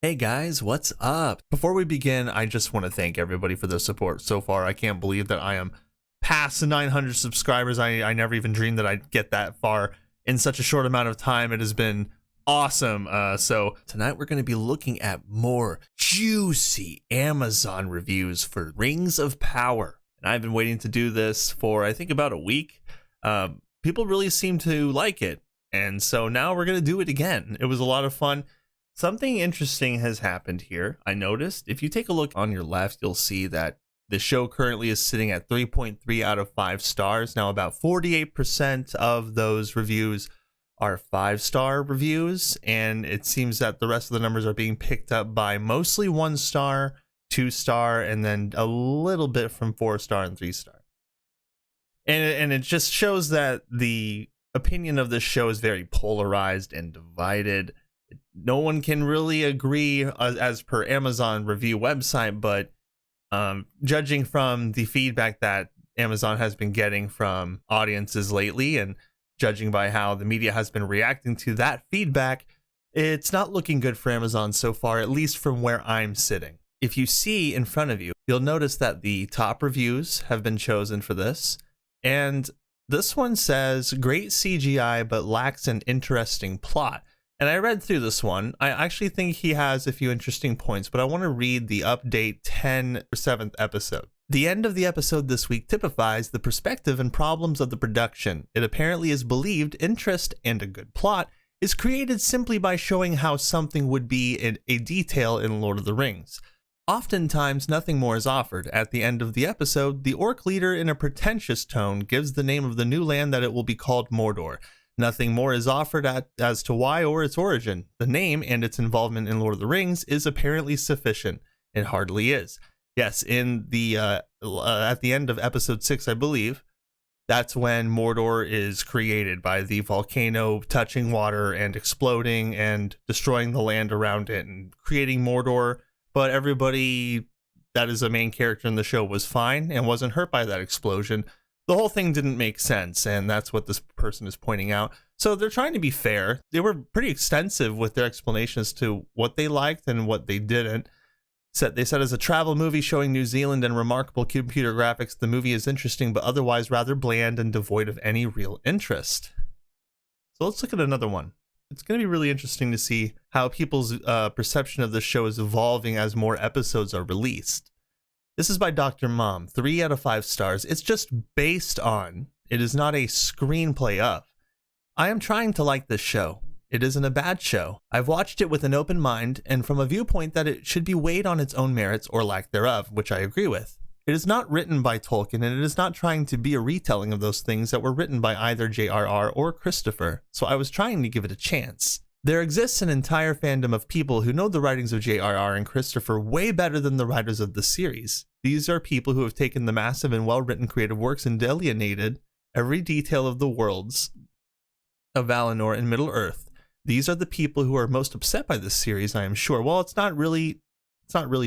Hey guys, what's up? Before we begin, I just want to thank everybody for the support so far. I can't believe that I am past the 900 subscribers. I never even dreamed that I'd get that far in such a short amount of time. It has been awesome. So tonight we're going to be looking at more juicy Amazon reviews for Rings of Power. And I've been waiting to do this for, I think, about a week. People really seem to like it. And so now we're going to do it again. It was a lot of fun. Something interesting has happened here. I noticed if you take a look on your left, you'll see that the show currently is sitting at 3.3 out of 5 stars. Now, about 48% of those reviews are 5-star reviews, and it seems that the rest of the numbers are being picked up by mostly 1-star, 2-star, and then a little bit from 4-star and 3-star. And it just shows that the opinion of this show is very polarized and divided. No one can really agree as per Amazon review website, but judging from the feedback that Amazon has been getting from audiences lately and judging by how the media has been reacting to that feedback, it's not looking good for Amazon so far, at least from where I'm sitting. If you see in front of you, you'll notice that the top reviews have been chosen for this, and this one says, great CGI but lacks an interesting plot. And I read through this one. I actually think he has a few interesting points, but I want to read the update 7th episode. The end of the episode this week typifies the perspective and problems of the production. It apparently is believed interest and a good plot is created simply by showing how something would be in a detail in Lord of the Rings. Oftentimes, nothing more is offered. At the end of the episode, the orc leader in a pretentious tone gives the name of the new land that it will be called Mordor. Nothing more is offered as to why or its origin. The name and its involvement in Lord of the Rings is apparently sufficient. It hardly is. Yes, in the at the end of episode 6, I believe, that's when Mordor is created by the volcano touching water and exploding and destroying the land around it and creating Mordor. But everybody that is a main character in the show was fine and wasn't hurt by that explosion. The whole thing didn't make sense, and that's what this person is pointing out. So they're trying to be fair. They were pretty extensive with their explanations to what they liked and what they didn't. They said, as a travel movie showing New Zealand and remarkable computer graphics, the movie is interesting, but otherwise rather bland and devoid of any real interest. So let's look at another one. It's going to be really interesting to see how people's perception of the show is evolving as more episodes are released. This is by Dr. Mom, 3 out of 5 stars. It's just based on, it is not a screenplay of. I am trying to like this show. It isn't a bad show. I've watched it with an open mind and from a viewpoint that it should be weighed on its own merits or lack thereof, which I agree with. It is not written by Tolkien and it is not trying to be a retelling of those things that were written by either J.R.R. or Christopher, so I was trying to give it a chance. There exists an entire fandom of people who know the writings of J.R.R. and Christopher way better than the writers of the series. These are people who have taken the massive and well-written creative works and delineated every detail of the worlds of Valinor and Middle-earth. These are the people who are most upset by this series, I am sure. Well, it's not really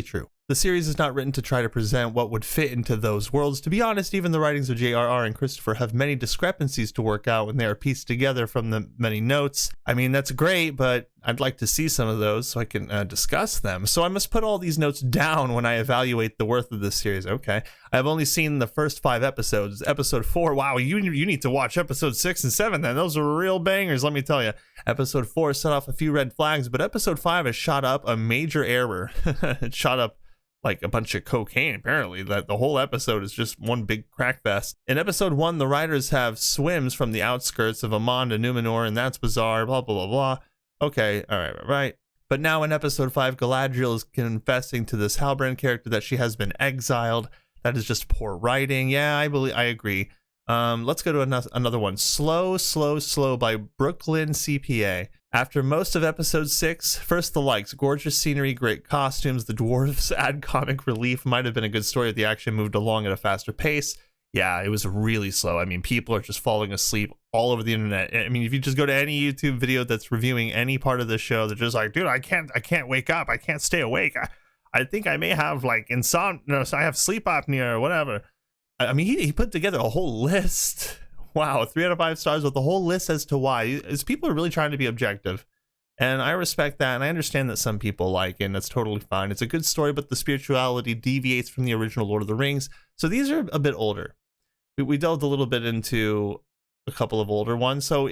true. The series is not written to try to present what would fit into those worlds. To be honest, even the writings of J.R.R. and Christopher have many discrepancies to work out when they are pieced together from the many notes. I mean, that's great, but I'd like to see some of those so I can discuss them. So I must put all these notes down when I evaluate the worth of this series. Okay, I've only seen the first 5 episodes. Episode 4, wow, you need to watch episode 6 and 7 then. Those are real bangers, let me tell you. Episode 4 set off a few red flags, but episode 5 has shot up a major error. It shot up like a bunch of cocaine, apparently. That the whole episode is just one big crack fest. In episode 1, the writers have swims from the outskirts of Amon to Numenor, and that's bizarre, blah, blah, blah, blah. Okay, all right. But now in episode 5, Galadriel is confessing to this Halbrand character that she has been exiled. That is just poor writing. Yeah, I agree. Let's go to another one. Slow by Brooklyn CPA. After most of episode 6, first the likes, gorgeous scenery, great costumes, the dwarves add comic relief, might have been a good story if the action moved along at a faster pace. Yeah, it was really slow. I mean, people are just falling asleep all over the internet. I mean, if you just go to any YouTube video that's reviewing any part of the show, they're just like, dude, I can't wake up. I can't stay awake. I think I may have like insomnia. No, so I have sleep apnea or whatever. I mean, he put together a whole list. Wow, 3 out of 5 stars with the whole list as to why. People are really trying to be objective. And I respect that, and I understand that some people like it, and that's totally fine. It's a good story, but the spirituality deviates from the original Lord of the Rings. So these are a bit older. We delved a little bit into a couple of older ones. So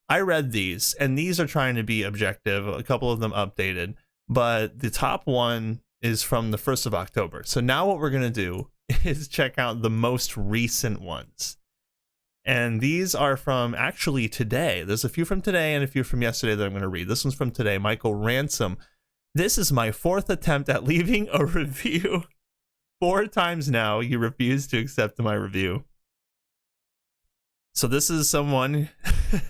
I read these, and these are trying to be objective, a couple of them updated, but the top one is from the 1st of October. So now what we're going to do is check out the most recent ones. And these are from actually today. There's a few from today and a few from yesterday that I'm going to read. This one's from today. Michael Ransom. This is my 4th attempt at leaving a review. 4 times now you refuse to accept my review. So this is someone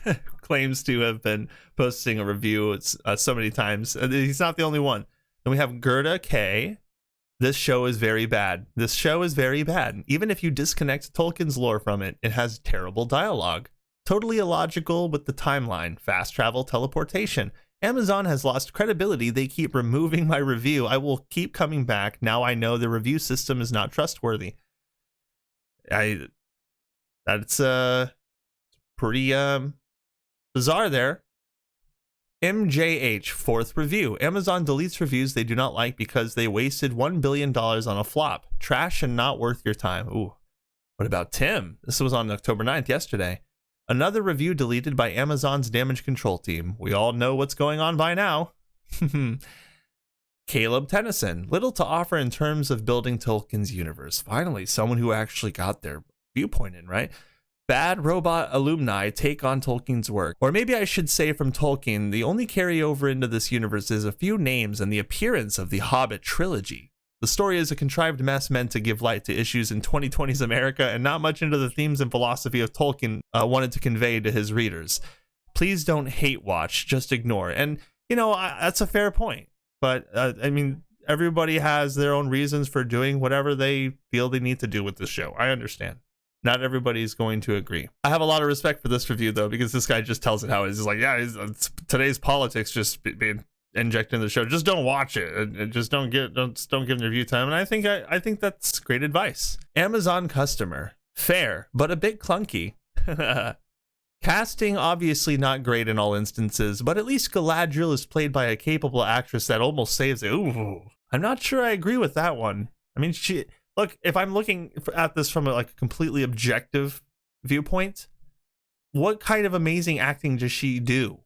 who claims to have been posting a review so many times. He's not the only one. Then we have Gerda K. This show is very bad. This show is very bad. Even if you disconnect Tolkien's lore from it, it has terrible dialogue. Totally illogical with the timeline, fast travel, teleportation. Amazon has lost credibility. They keep removing my review. I will keep coming back. Now I know the review system is not trustworthy. That's pretty bizarre there. MJH, 4th review. Amazon deletes reviews they do not like because they wasted $1 billion on a flop. Trash and not worth your time. Ooh. What about Tim? This was on October 9th, yesterday. Another review deleted by Amazon's damage control team. We all know what's going on by now. Caleb Tennyson. Little to offer in terms of building Tolkien's universe. Finally, someone who actually got their viewpoint in, right? Bad robot alumni take on Tolkien's work. Or maybe I should say from Tolkien, the only carryover into this universe is a few names and the appearance of the Hobbit trilogy. The story is a contrived mess meant to give light to issues in 2020's America and not much into the themes and philosophy of Tolkien wanted to convey to his readers. Please don't hate watch, just ignore. And, that's a fair point. But, everybody has their own reasons for doing whatever they feel they need to do with this show. I understand. Not everybody's going to agree. I have a lot of respect for this review, though, because this guy just tells it how it is. He's like, it's today's politics just being injected in the show. Just don't watch it. And just don't give them review time. And I think that's great advice. Amazon customer. Fair, but a bit clunky. Casting obviously not great in all instances, but at least Galadriel is played by a capable actress that almost saves it. Ooh, I'm not sure I agree with that one. I mean, Look, if I'm looking at this from a completely objective viewpoint, what kind of amazing acting does she do?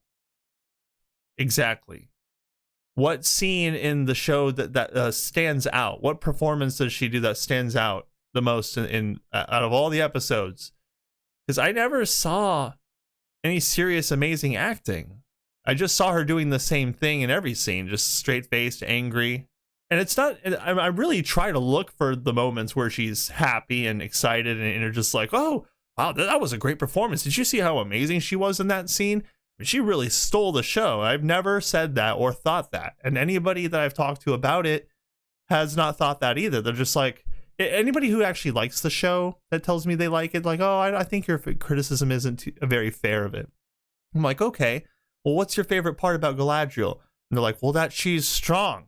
Exactly. What scene in the show that stands out? What performance does she do that stands out the most in out of all the episodes? Because I never saw any serious amazing acting. I just saw her doing the same thing in every scene, just straight-faced, angry. And it's not, I really try to look for the moments where she's happy and excited and you're just like, oh, wow, that was a great performance. Did you see how amazing she was in that scene? She really stole the show. I've never said that or thought that. And anybody that I've talked to about it has not thought that either. They're just like, anybody who actually likes the show that tells me they like it, like, oh, I think your criticism isn't very fair of it. I'm like, okay, well, what's your favorite part about Galadriel? And they're like, well, that she's strong.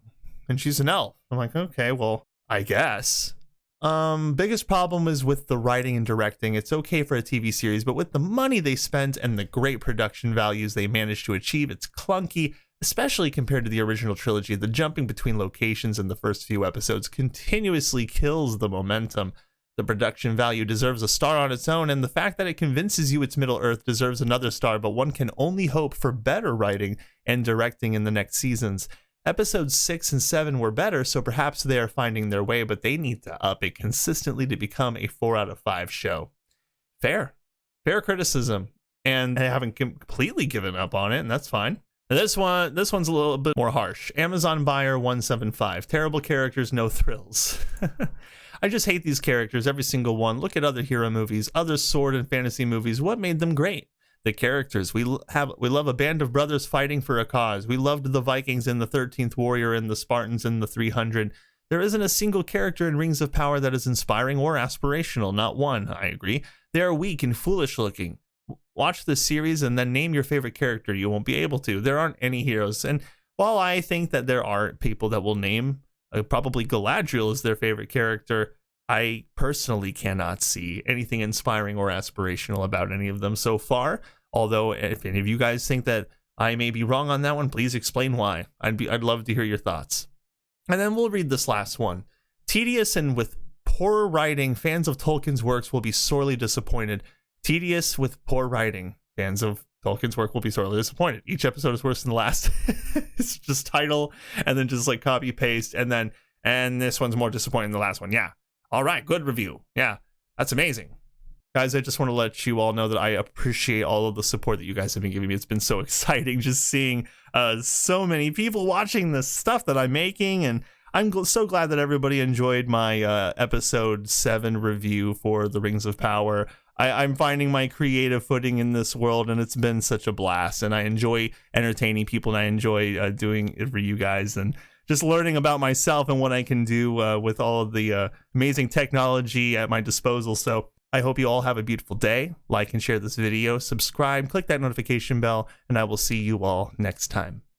And she's an elf. I'm like, okay, well, I guess. Biggest problem is with the writing and directing. It's okay for a TV series, but with the money they spent and the great production values they managed to achieve, it's clunky, especially compared to the original trilogy. The jumping between locations in the first few episodes continuously kills the momentum. The production value deserves a star on its own, and the fact that it convinces you it's Middle-earth deserves another star, but one can only hope for better writing and directing in the next seasons. Episodes 6 and 7 were better, so perhaps they are finding their way, but they need to up it consistently to become a 4 out of 5 show. Fair criticism, and I haven't completely given up on it, and that's fine. This one's a little bit more harsh. Amazon Buyer 175. Terrible characters, no thrills. I just hate these characters, every single one. Look at other hero movies, other sword and fantasy movies. What made them great? The characters. We love a band of brothers fighting for a cause. We loved the Vikings in the 13th Warrior and the Spartans in the 300. There isn't a single character in Rings of Power that is inspiring or aspirational. Not one, I agree. They are weak and foolish looking. Watch this series and then name your favorite character. You won't be able to. There aren't any heroes. And while I think that there are people that will name probably Galadriel as their favorite character, I personally cannot see anything inspiring or aspirational about any of them so far. Although if any of you guys think that I may be wrong on that one. Please explain why. I'd love to hear your thoughts. And then we'll read this last one. Tedious and with poor writing, fans of Tolkien's works will be sorely disappointed. Tedious with poor writing, fans of Tolkien's work will be sorely disappointed. Each episode is worse than the last. It's just title and then just like copy paste and this one's more disappointing than the last one. Yeah. All right. Good review. Yeah. That's amazing. Guys, I just want to let you all know that I appreciate all of the support that you guys have been giving me. It's been so exciting just seeing so many people watching the stuff that I'm making, and I'm so glad that everybody enjoyed my episode 7 review for The Rings of Power. I'm finding my creative footing in this world, and it's been such a blast, and I enjoy entertaining people, and I enjoy doing it for you guys, and just learning about myself and what I can do with all of the amazing technology at my disposal. So I hope you all have a beautiful day. Like and share this video, subscribe, click that notification bell, and I will see you all next time.